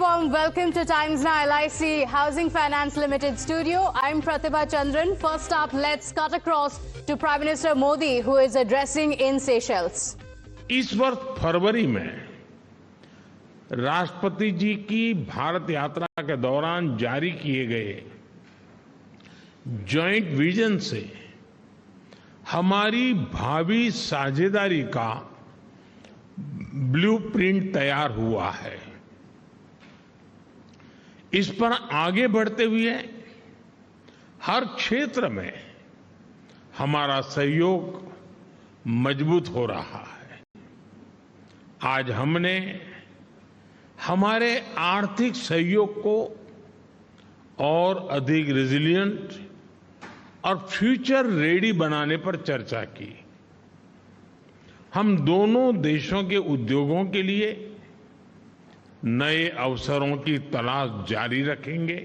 warm welcome to Times Now LIC Housing Finance Limited studio. I'm Pratibha Chandran. First up, let's cut across to Prime Minister Modi, who is addressing in Seychelles. इस वर्ष फरवरी में राष्ट्रपति जी की भारत यात्रा के दौरान जारी किए गए जॉइंट विजन से हमारी भावी साझेदारी का ब्लूप्रिंट तैयार हुआ है। इस पर आगे बढ़ते हुए हर क्षेत्र में हमारा सहयोग मजबूत हो रहा है। आज हमने हमारे आर्थिक सहयोग को और अधिक रेजिलिएंट और फ्यूचर रेडी बनाने पर चर्चा की। हम दोनों देशों के उद्योगों के लिए नए अवसरों की तलाश जारी रखेंगे।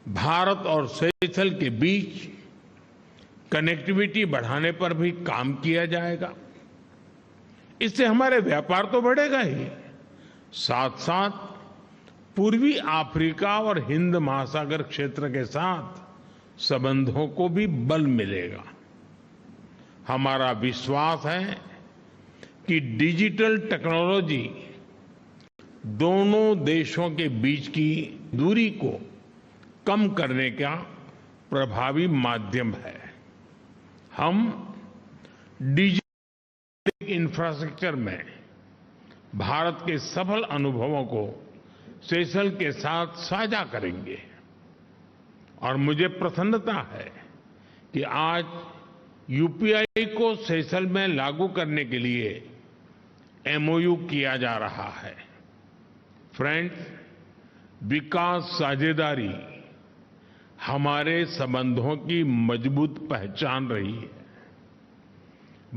भारत और सेशेल्स के बीच कनेक्टिविटी बढ़ाने पर भी काम किया जाएगा। इससे हमारे व्यापार तो बढ़ेगा ही, साथ साथ पूर्वी अफ्रीका और हिंद महासागर क्षेत्र के साथ संबंधों को भी बल मिलेगा। हमारा विश्वास है कि डिजिटल टेक्नोलॉजी दोनों देशों के बीच की दूरी को कम करने का प्रभावी माध्यम है। हम डिजिटल इंफ्रास्ट्रक्चर में भारत के सफल अनुभवों को सेशेल्स के साथ साझा करेंगे और मुझे प्रसन्नता है कि आज यूपीआई को सेशेल्स में लागू करने के लिए एमओयू किया जा रहा है। फ्रेंड्स, विकास साझेदारी हमारे संबंधों की मजबूत पहचान रही है।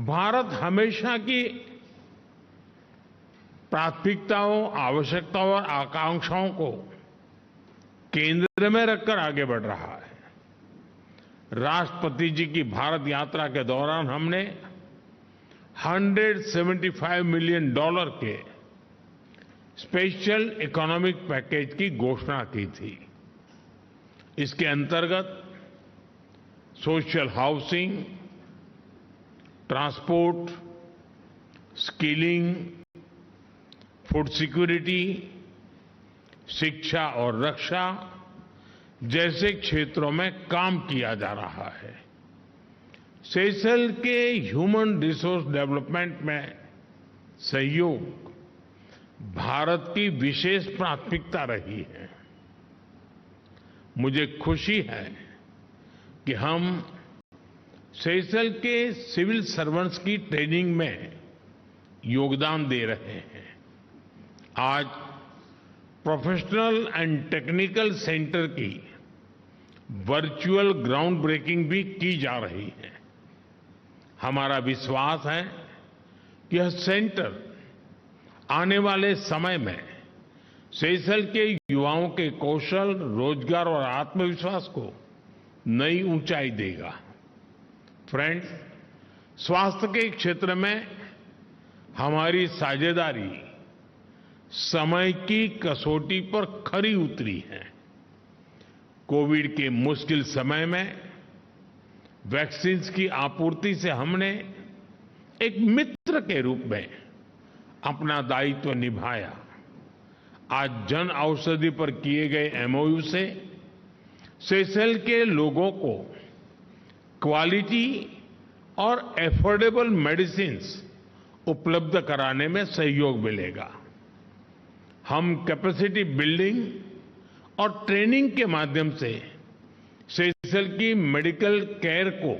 भारत हमेशा की प्राथमिकताओं, आवश्यकताओं और आकांक्षाओं को केंद्र में रखकर आगे बढ़ रहा है। राष्ट्रपति जी की भारत यात्रा के दौरान हमने $175 मिलियन के स्पेशल इकोनॉमिक पैकेज की घोषणा की थी। इसके अंतर्गत social housing, transport, skilling, food security, शिक्षा और रक्षा जैसे क्षेत्रों में काम किया जा रहा है। सेशेल्स के ह्यूमन रिसोर्स डेवलपमेंट में सहयोग भारत की विशेष प्राथमिकता रही है। मुझे खुशी है कि हम सेशेल्स के सिविल सर्वेंट्स की ट्रेनिंग में योगदान दे रहे हैं। आज प्रोफेशनल एंड टेक्निकल सेंटर की वर्चुअल ग्राउंड ब्रेकिंग भी की जा रही है। हमारा विश्वास है कि यह सेंटर आने वाले समय में सेशेल्स के युवाओं के कौशल, रोजगार और आत्मविश्वास को नई ऊंचाई देगा। फ्रेंड्स, स्वास्थ्य के क्षेत्र में हमारी साझेदारी समय की कसौटी पर खरी उतरी है। कोविड के मुश्किल समय में वैक्सीन की आपूर्ति से हमने एक मित्र के रूप में अपना दायित्व निभाया। आज जन औषधि पर किए गए एमओयू से सेशेल्स के लोगों को क्वालिटी और एफोर्डेबल मेडिसिन्स उपलब्ध कराने में सहयोग मिलेगा। हम कैपेसिटी बिल्डिंग और ट्रेनिंग के माध्यम से सेशेल्स की मेडिकल केयर को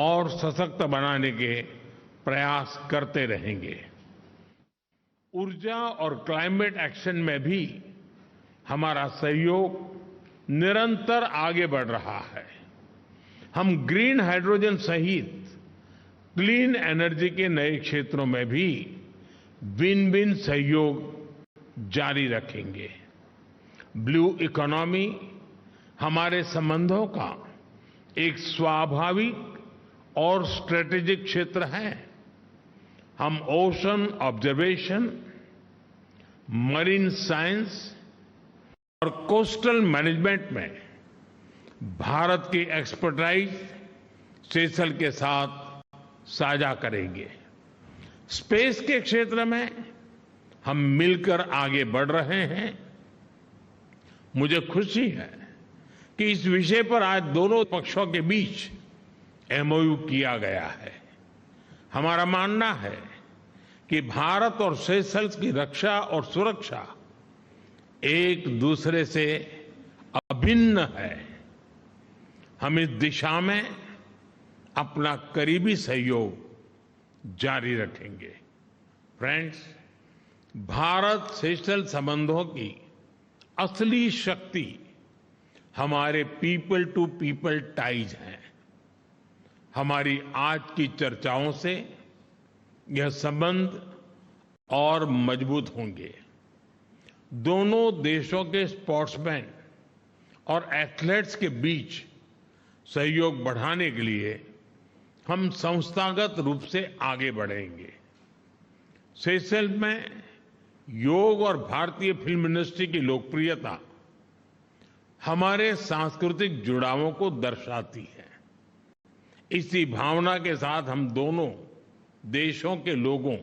और सशक्त बनाने के प्रयास करते रहेंगे। ऊर्जा और क्लाइमेट एक्शन में भी हमारा सहयोग निरंतर आगे बढ़ रहा है। हम ग्रीन हाइड्रोजन सहित क्लीन एनर्जी के नए क्षेत्रों में भी विन विन सहयोग जारी रखेंगे। ब्लू इकोनॉमी हमारे संबंधों का एक स्वाभाविक और स्ट्रेटेजिक क्षेत्र है। हम ओशन ऑब्जर्वेशन, मरीन साइंस और कोस्टल मैनेजमेंट में भारत की एक्सपर्टाइज सेशल्स के साथ साझा करेंगे। स्पेस के क्षेत्र में हम मिलकर आगे बढ़ रहे हैं। मुझे खुशी है कि इस विषय पर आज दोनों पक्षों के बीच एमओयू किया गया है। हमारा मानना है कि भारत और सेशल्स की रक्षा और सुरक्षा एक दूसरे से अभिन्न है। हम इस दिशा में अपना करीबी सहयोग जारी रखेंगे। फ्रेंड्स, भारत सेशल्स संबंधों की असली शक्ति हमारे पीपल टू पीपल टाइज हैं। हमारी आज की चर्चाओं से यह संबंध और मजबूत होंगे। दोनों देशों के स्पोर्ट्समैन और एथलीट्स के बीच सहयोग बढ़ाने के लिए हम संस्थागत रूप से आगे बढ़ेंगे। सेशल्स में योग और भारतीय फिल्म इंडस्ट्री की लोकप्रियता हमारे सांस्कृतिक जुड़ावों को दर्शाती है। इसी भावना के साथ हम दोनों देशों के लोगों,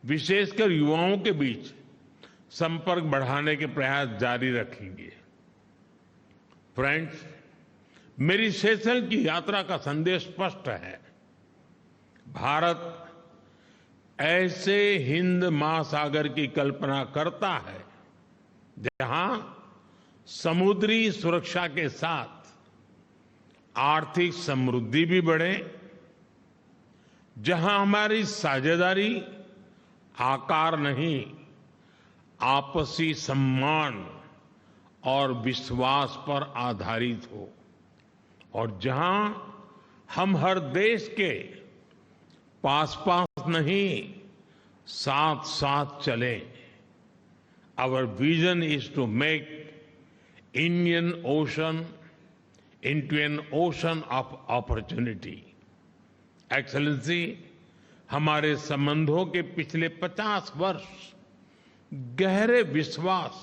विशेषकर युवाओं के बीच संपर्क बढ़ाने के प्रयास जारी रखेंगे। फ्रेंड्स, मेरी सेशल्स की यात्रा का संदेश स्पष्ट है। भारत ऐसे हिंद महासागर की कल्पना करता है जहां समुद्री सुरक्षा के साथ आर्थिक समृद्धि भी बढ़े, जहां हमारी साझेदारी आकार नहीं, आपसी सम्मान और विश्वास पर आधारित हो, और जहां हम हर देश के पास पास नहीं, साथ साथ चलें। Our vision is to make Indian Ocean into an ocean of opportunity. Excellency, हमारे संबंधों के पिछले 50 वर्ष गहरे विश्वास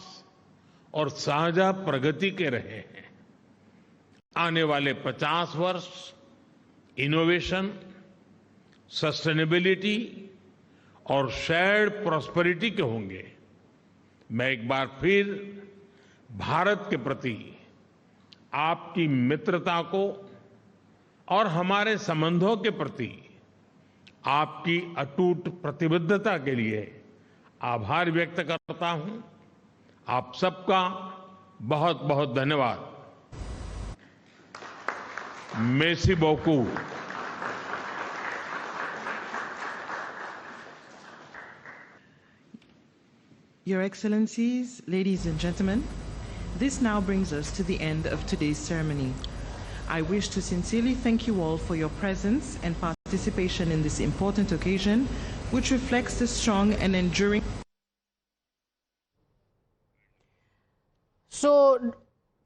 और साझा प्रगति के रहे हैं। आने वाले 50 वर्ष इनोवेशन, सस्टेनेबिलिटी और शेयर्ड प्रॉस्पेरिटी के होंगे। मैं एक बार फिर भारत के प्रति आपकी मित्रता को और हमारे संबंधों के प्रति आपकी अटूट प्रतिबद्धता के लिए आभार व्यक्त करता हूं। आप सबका बहुत बहुत धन्यवाद। मेसी बोकू। Your Excellencies, ladies and gentlemen, this now brings us to the end of today's ceremony. I wish to sincerely thank you all for your presence and participation in this important occasion, which reflects the strong and enduring. So,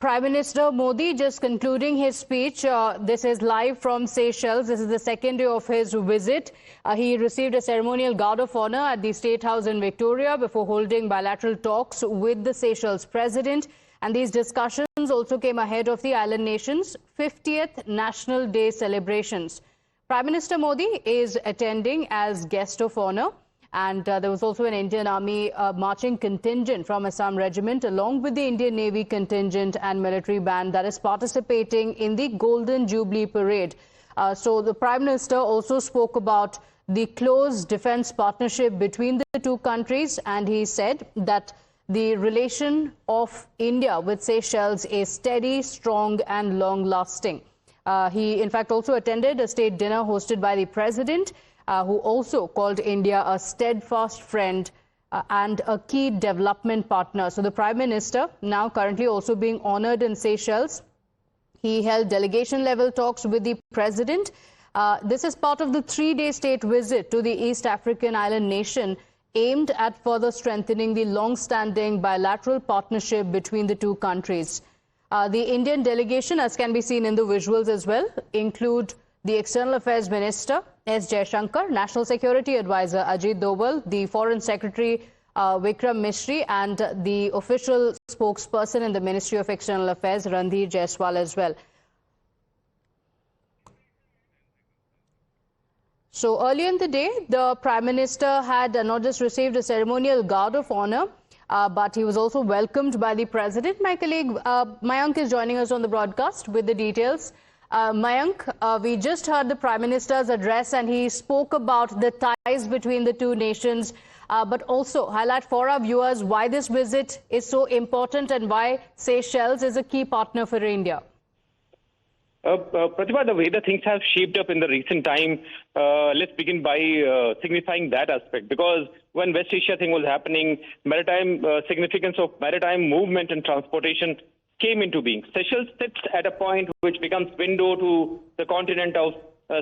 Prime Minister Modi just concluding his speech. This is live from Seychelles. This is the second day of his visit. He received a ceremonial guard of honor at the State House in Victoria before holding bilateral talks with the Seychelles president. And these discussions also came ahead of the island nation's 50th National Day celebrations. Prime Minister Modi is attending as guest of honor. And there was also an Indian Army marching contingent from Assam Regiment along with the Indian Navy contingent and military band that is participating in the Golden Jubilee Parade. So the Prime Minister also spoke about the close defense partnership between the two countries, and he said that the relation of India with Seychelles is steady, strong and long-lasting. He in fact also attended a state dinner hosted by the President, who also called India a steadfast friend and a key development partner. So the Prime Minister, now currently also being honored in Seychelles, he held delegation-level talks with the President. This is part of the 3-day state visit to the East African island nation, aimed at further strengthening the long-standing bilateral partnership between the two countries. The Indian delegation, as can be seen in the visuals as well, include the External Affairs Minister, S. Jaishankar, National Security Advisor Ajit Doval, the Foreign Secretary Vikram Mishri, and the official spokesperson in the Ministry of External Affairs, Randhir Jaiswal, as well. So earlier in the day, the Prime Minister had not just received a ceremonial guard of honor, but he was also welcomed by the President. My colleague Mayank is joining us on the broadcast with the details. Mayank, we just heard the Prime Minister's address and he spoke about the ties between the two nations, but also highlight for our viewers why this visit is so important and why Seychelles is a key partner for India. Pratibha, the way the things have shaped up in the recent time, let's begin by signifying that aspect. Because when West Asia thing was happening, maritime significance of maritime movement and transportation came into being. Seychelles sits at a point which becomes window to the continent of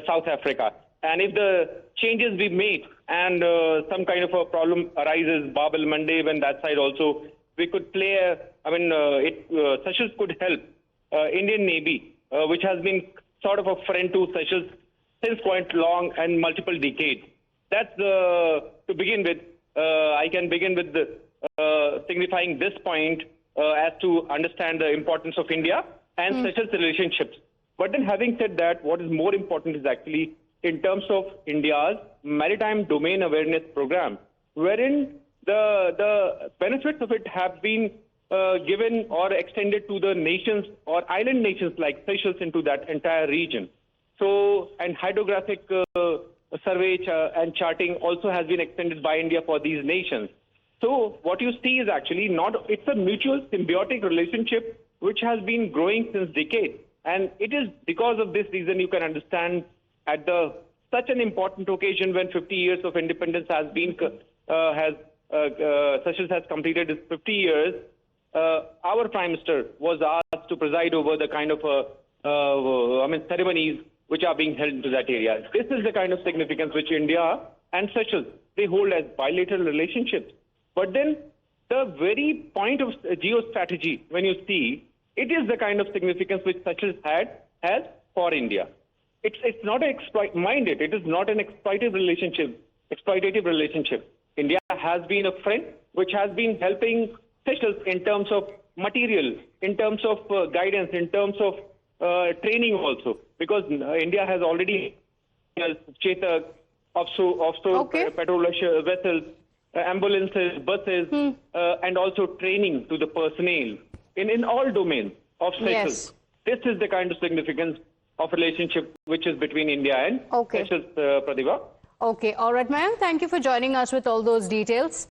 South Africa. And if the changes we made and some kind of a problem arises, Bab el Mandeb and that side also, we could play, Seychelles could help Indian Navy, which has been sort of a friend to Seychelles since quite long and multiple decades. That's to begin with. I can begin with signifying this point as to understand the importance of India and Seychelles relationships. But then having said that, what is more important is actually in terms of India's maritime domain awareness program, wherein the benefits of it have been given or extended to the nations or island nations like Seychelles into that entire region. So, and hydrographic survey and charting also has been extended by India for these nations. So what you see is actually it's a mutual symbiotic relationship which has been growing since decades. And it is because of this reason you can understand at such an important occasion when 50 years of independence has been, Seychelles has completed its 50 years, our Prime Minister was asked to preside over the kind of ceremonies which are being held into that area. This is the kind of significance which India and Seychelles, they hold as bilateral relationships. But then the very point of geostrategy, when you see, it is the kind of significance which Seychelles has for India. It's not exploit-minded. It is not an exploitative relationship. India has been a friend which has been helping Seychelles in terms of material, in terms of guidance, in terms of training also. Because India has already Chetak, offshore petrol vessels, ambulances, buses, and also training to the personnel in all domains of Seychelles. Yes. This is the kind of significance of relationship which is between India and Seychelles, Pratibha. Okay, all right, Mayank. Thank you for joining us with all those details.